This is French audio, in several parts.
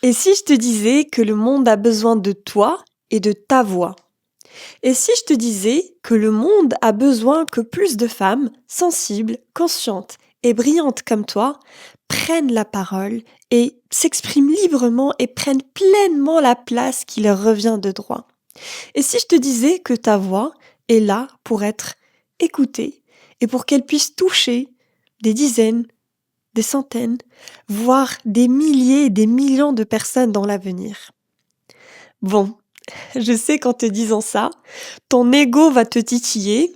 Et si je te disais que le monde a besoin de toi et de ta voix? Et si je te disais que le monde a besoin que plus de femmes sensibles, conscientes et brillantes comme toi prennent la parole et s'expriment librement et prennent pleinement la place qui leur revient de droit? Et si je te disais que ta voix est là pour être écoutée et pour qu'elle puisse toucher des dizaines, des centaines, voire des milliers et des millions de personnes dans l'avenir? Bon, je sais qu'en te disant ça, ton ego va te titiller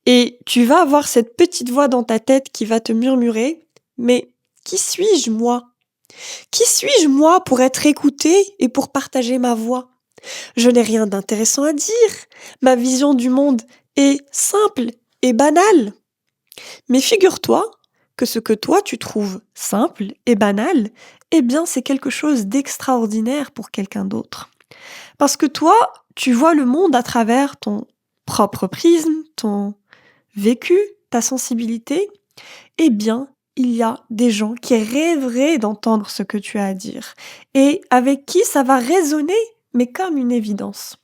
et tu vas avoir cette petite voix dans ta tête qui va te murmurer: «Mais qui suis-je moi? Qui suis-je moi pour être écoutée et pour partager ma voix? Je n'ai rien d'intéressant à dire. Ma vision du monde est simple et banale». Mais figure-toi que ce que toi tu trouves simple et banal, eh bien c'est quelque chose d'extraordinaire pour quelqu'un d'autre. Parce que toi, tu vois le monde à travers ton propre prisme, ton vécu, ta sensibilité. Eh bien, il y a des gens qui rêveraient d'entendre ce que tu as à dire et avec qui ça va résonner, mais comme une évidence.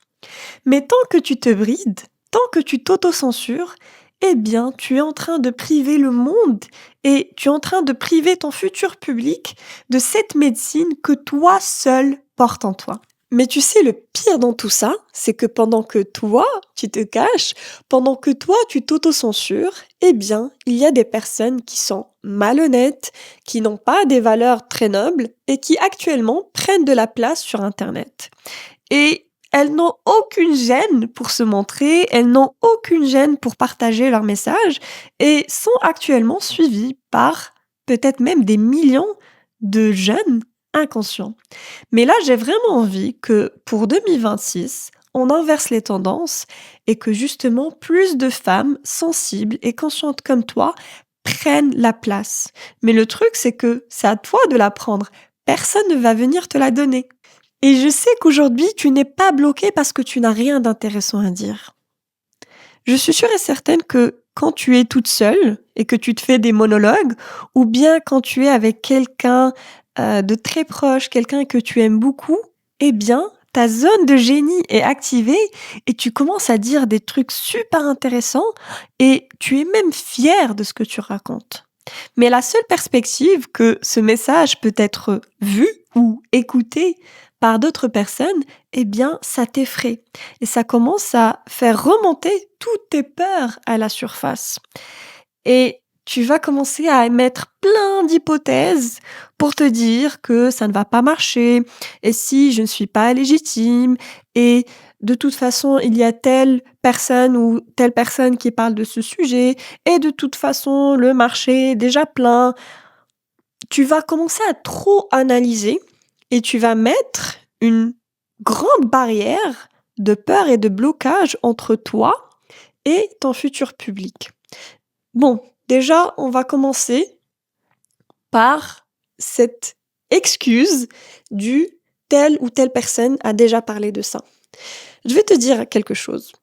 Mais tant que tu te brides, tant que tu t'autocensures, eh bien, tu es en train de priver le monde et tu es en train de priver ton futur public de cette médecine que toi seul portes en toi. Mais tu sais, le pire dans tout ça, c'est que pendant que toi, tu te caches, pendant que toi, tu t'autocensures, eh bien, il y a des personnes qui sont malhonnêtes, qui n'ont pas des valeurs très nobles et qui actuellement prennent de la place sur Internet. Et elles n'ont aucune gêne pour se montrer, elles n'ont aucune gêne pour partager leur message et sont actuellement suivies par peut-être même des millions de jeunes inconscients. Mais là, j'ai vraiment envie que pour 2026, on inverse les tendances et que justement plus de femmes sensibles et conscientes comme toi prennent la place. Mais le truc, c'est que c'est à toi de la prendre. Personne ne va venir te la donner. Et je sais qu'aujourd'hui, tu n'es pas bloqué parce que tu n'as rien d'intéressant à dire. Je suis sûre et certaine que quand tu es toute seule et que tu te fais des monologues, ou bien quand tu es avec quelqu'un de très proche, quelqu'un que tu aimes beaucoup, eh bien, ta zone de génie est activée et tu commences à dire des trucs super intéressants et tu es même fier de ce que tu racontes. Mais la seule perspective que ce message peut être vu ou écouté par d'autres personnes, eh bien, ça t'effraie. Et ça commence à faire remonter toutes tes peurs à la surface. Et tu vas commencer à émettre plein d'hypothèses pour te dire que ça ne va pas marcher, et si je ne suis pas légitime, et de toute façon, il y a telle personne ou telle personne qui parle de ce sujet, et de toute façon, le marché est déjà plein. Tu vas commencer à trop analyser et tu vas mettre une grande barrière de peur et de blocage entre toi et ton futur public. Bon, déjà, on va commencer par cette excuse du telle ou telle personne a déjà parlé de ça. Je vais te dire quelque chose.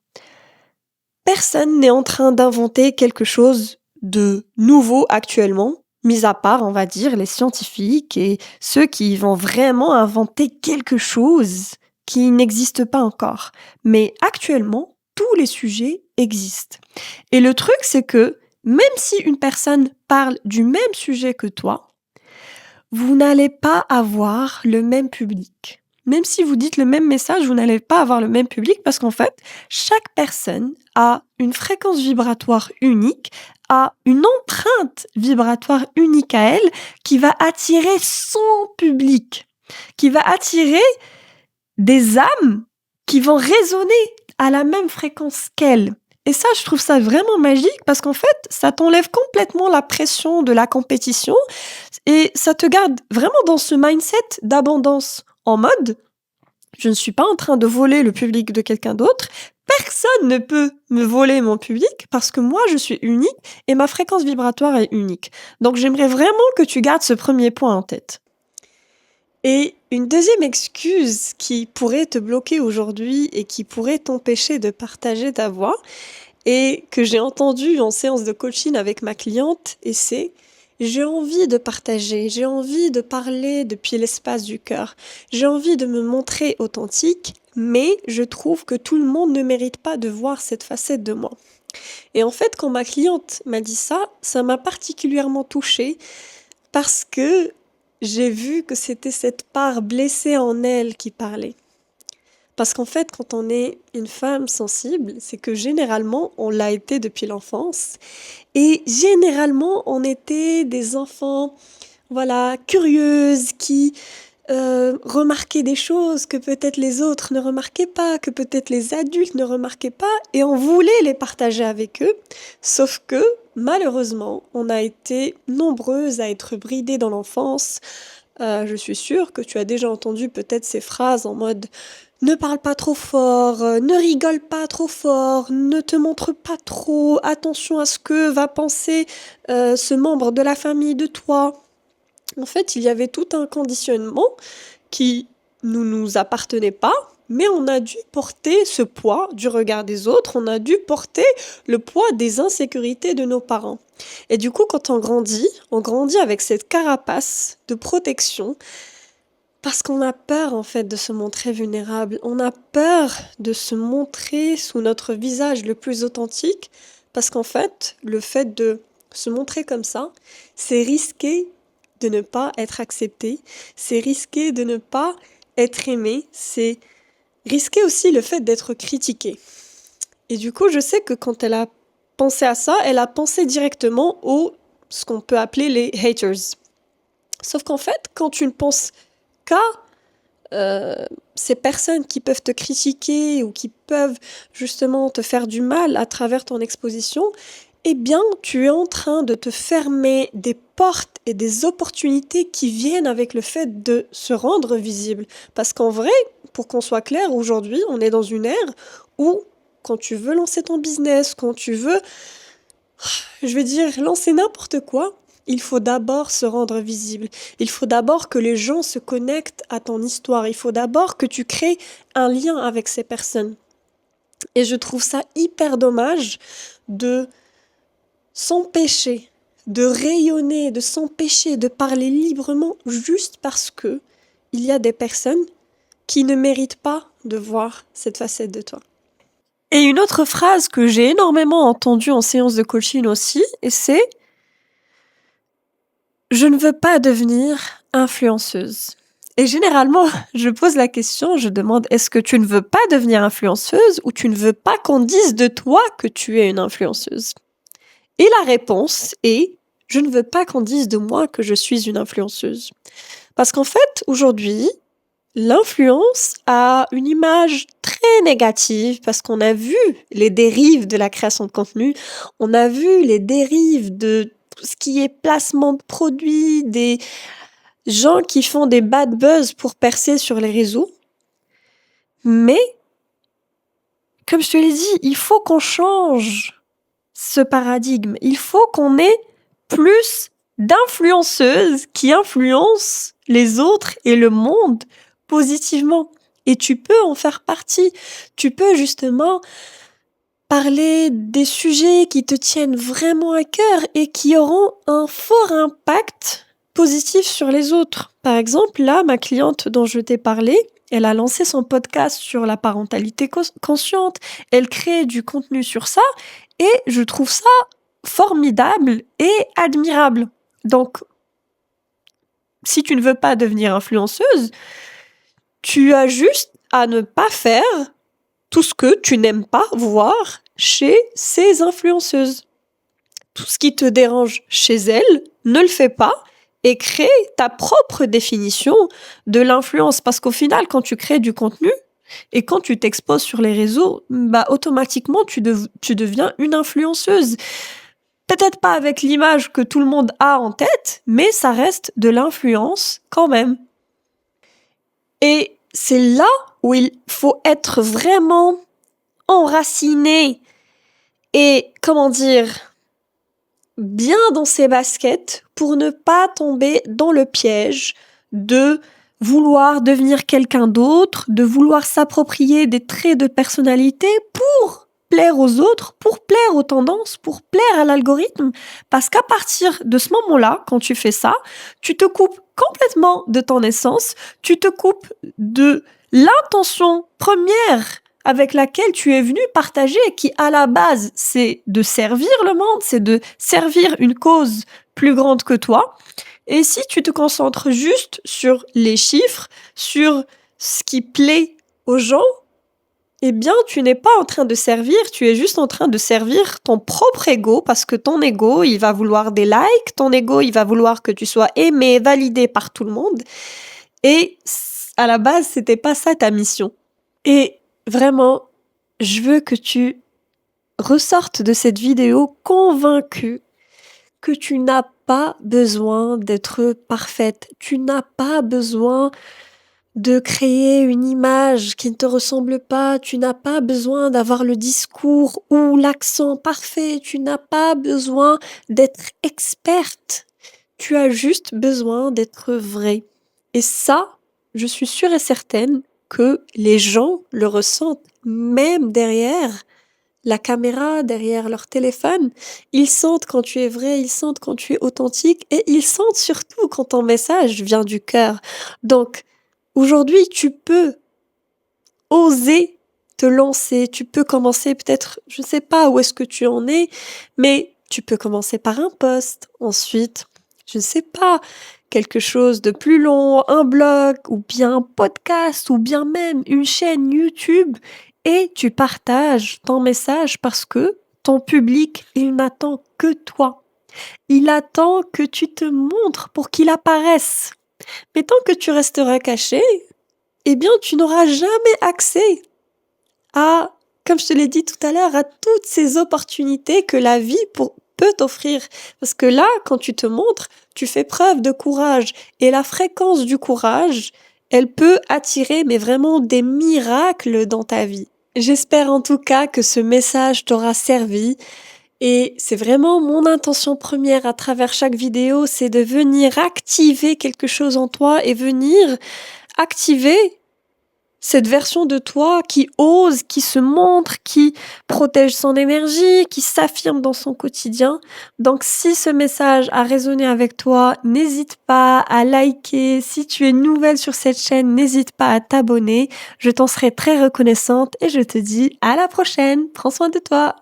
Personne n'est en train d'inventer quelque chose de nouveau actuellement, mis à part, on va dire, les scientifiques et ceux qui vont vraiment inventer quelque chose qui n'existe pas encore. Mais actuellement, tous les sujets existent. Et le truc, c'est que même si une personne parle du même sujet que toi, vous n'allez pas avoir le même public. Même si vous dites le même message, vous n'allez pas avoir le même public parce qu'en fait, chaque personne a une fréquence vibratoire unique, a une empreinte vibratoire unique à elle qui va attirer son public, qui va attirer des âmes qui vont résonner à la même fréquence qu'elle. Et ça, je trouve ça vraiment magique parce qu'en fait, ça t'enlève complètement la pression de la compétition et ça te garde vraiment dans ce mindset d'abondance en mode je ne suis pas en train de voler le public de quelqu'un d'autre. Personne ne peut me voler mon public parce que moi, je suis unique et ma fréquence vibratoire est unique. Donc, j'aimerais vraiment que tu gardes ce premier point en tête. Et une deuxième excuse qui pourrait te bloquer aujourd'hui et qui pourrait t'empêcher de partager ta voix et que j'ai entendue en séance de coaching avec ma cliente, et c'est « j'ai envie de partager, j'ai envie de parler depuis l'espace du cœur, j'ai envie de me montrer authentique, mais je trouve que tout le monde ne mérite pas de voir cette facette de moi. Et en fait, quand ma cliente m'a dit ça, ça m'a particulièrement touchée parce que j'ai vu que c'était cette part blessée en elle qui parlait. Parce qu'en fait, quand on est une femme sensible, c'est que généralement, on l'a été depuis l'enfance. Et généralement, on était des enfants, voilà, curieuses, qui remarquaient des choses que peut-être les autres ne remarquaient pas, que peut-être les adultes ne remarquaient pas, et on voulait les partager avec eux. Sauf que, malheureusement, on a été nombreuses à être bridées dans l'enfance. Je suis sûre que tu as déjà entendu peut-être ces phrases en mode ne parle pas trop fort, ne rigole pas trop fort, ne te montre pas trop, attention à ce que va penser ce membre de la famille de toi. En fait, il y avait tout un conditionnement qui ne nous appartenait pas, mais on a dû porter ce poids du regard des autres, on a dû porter le poids des insécurités de nos parents. Et du coup, quand on grandit avec cette carapace de protection, parce qu'on a peur en fait de se montrer vulnérable, on a peur de se montrer sous notre visage le plus authentique, parce qu'en fait, le fait de se montrer comme ça, c'est risqué de ne pas être accepté, c'est risqué de ne pas être aimé, c'est risqué aussi le fait d'être critiqué. Et du coup, je sais que quand elle a pensé à ça, elle a pensé directement ce qu'on peut appeler les haters. Sauf qu'en fait, quand tu ne penses qu'à ces personnes qui peuvent te critiquer ou qui peuvent justement te faire du mal à travers ton exposition, eh bien, tu es en train de te fermer des portes et des opportunités qui viennent avec le fait de se rendre visible. Parce qu'en vrai, pour qu'on soit clair, aujourd'hui, on est dans une ère où, quand tu veux lancer ton business, quand tu veux, lancer n'importe quoi, il faut d'abord se rendre visible. Il faut d'abord que les gens se connectent à ton histoire. Il faut d'abord que tu crées un lien avec ces personnes. Et je trouve ça hyper dommage de s'empêcher de rayonner, de s'empêcher de parler librement juste parce que il y a des personnes qui ne méritent pas de voir cette facette de toi. Et une autre phrase que j'ai énormément entendue en séance de coaching aussi, et c'est « Je ne veux pas devenir influenceuse ». Et généralement, je pose la question, je demande « Est-ce que tu ne veux pas devenir influenceuse ou tu ne veux pas qu'on dise de toi que tu es une influenceuse ?» Et la réponse est « Je ne veux pas qu'on dise de moi que je suis une influenceuse ». Parce qu'en fait, aujourd'hui, l'influence a une image très négative parce qu'on a vu les dérives de la création de contenu, on a vu les dérives de tout ce qui est placement de produits, des gens qui font des bad buzz pour percer sur les réseaux. Mais, comme je te l'ai dit, il faut qu'on change ce paradigme. Il faut qu'on ait plus d'influenceuses qui influencent les autres et le monde positivement. Et tu peux en faire partie. Tu peux justement parler des sujets qui te tiennent vraiment à cœur et qui auront un fort impact positif sur les autres. Par exemple, là, ma cliente dont je t'ai parlé, elle a lancé son podcast sur la parentalité consciente. Elle crée du contenu sur ça et je trouve ça formidable et admirable. Donc, si tu ne veux pas devenir influenceuse, tu as juste à ne pas faire tout ce que tu n'aimes pas voir chez ces influenceuses. Tout ce qui te dérange chez elles, ne le fais pas et crée ta propre définition de l'influence. Parce qu'au final, quand tu crées du contenu et quand tu t'exposes sur les réseaux, automatiquement, tu deviens une influenceuse. Peut-être pas avec l'image que tout le monde a en tête, mais ça reste de l'influence quand même. Et c'est là où il faut être vraiment enraciné et, bien dans ses baskets pour ne pas tomber dans le piège de vouloir devenir quelqu'un d'autre, de vouloir s'approprier des traits de personnalité pour plaire aux autres, pour plaire aux tendances, pour plaire à l'algorithme. Parce qu'à partir de ce moment-là, quand tu fais ça, tu te coupes complètement de ton essence, tu te coupes de l'intention première avec laquelle tu es venu partager, qui à la base, c'est de servir le monde, c'est de servir une cause plus grande que toi. Et si tu te concentres juste sur les chiffres, sur ce qui plaît aux gens, eh bien, tu n'es pas en train de servir, tu es juste en train de servir ton propre ego, parce que ton ego, il va vouloir des likes, ton ego, il va vouloir que tu sois aimé, validé par tout le monde. Et à la base, c'était pas ça ta mission. Et vraiment, je veux que tu ressortes de cette vidéo convaincu que tu n'as pas besoin d'être parfaite. Tu n'as pas besoin de créer une image qui ne te ressemble pas. Tu n'as pas besoin d'avoir le discours ou l'accent parfait. Tu n'as pas besoin d'être experte. Tu as juste besoin d'être vraie. Et ça, je suis sûre et certaine que les gens le ressentent même derrière la caméra, derrière leur téléphone. Ils sentent quand tu es vrai, ils sentent quand tu es authentique et ils sentent surtout quand ton message vient du cœur. Donc, aujourd'hui, tu peux oser te lancer. Tu peux commencer peut-être, je ne sais pas où est-ce que tu en es, mais tu peux commencer par un post. Ensuite, je ne sais pas, quelque chose de plus long, un blog ou bien un podcast ou bien même une chaîne YouTube et tu partages ton message parce que ton public, il n'attend que toi. Il attend que tu te montres pour qu'il apparaisse. Mais tant que tu resteras caché, eh bien, tu n'auras jamais accès à, comme je te l'ai dit tout à l'heure, à toutes ces opportunités que la vie peut t'offrir. Parce que là, quand tu te montres, tu fais preuve de courage. Et la fréquence du courage, elle peut attirer, mais vraiment des miracles dans ta vie. J'espère en tout cas que ce message t'aura servi. Et c'est vraiment mon intention première à travers chaque vidéo, c'est de venir activer quelque chose en toi et venir activer cette version de toi qui ose, qui se montre, qui protège son énergie, qui s'affirme dans son quotidien. Donc si ce message a résonné avec toi, n'hésite pas à liker. Si tu es nouvelle sur cette chaîne, n'hésite pas à t'abonner. Je t'en serai très reconnaissante et je te dis à la prochaine. Prends soin de toi.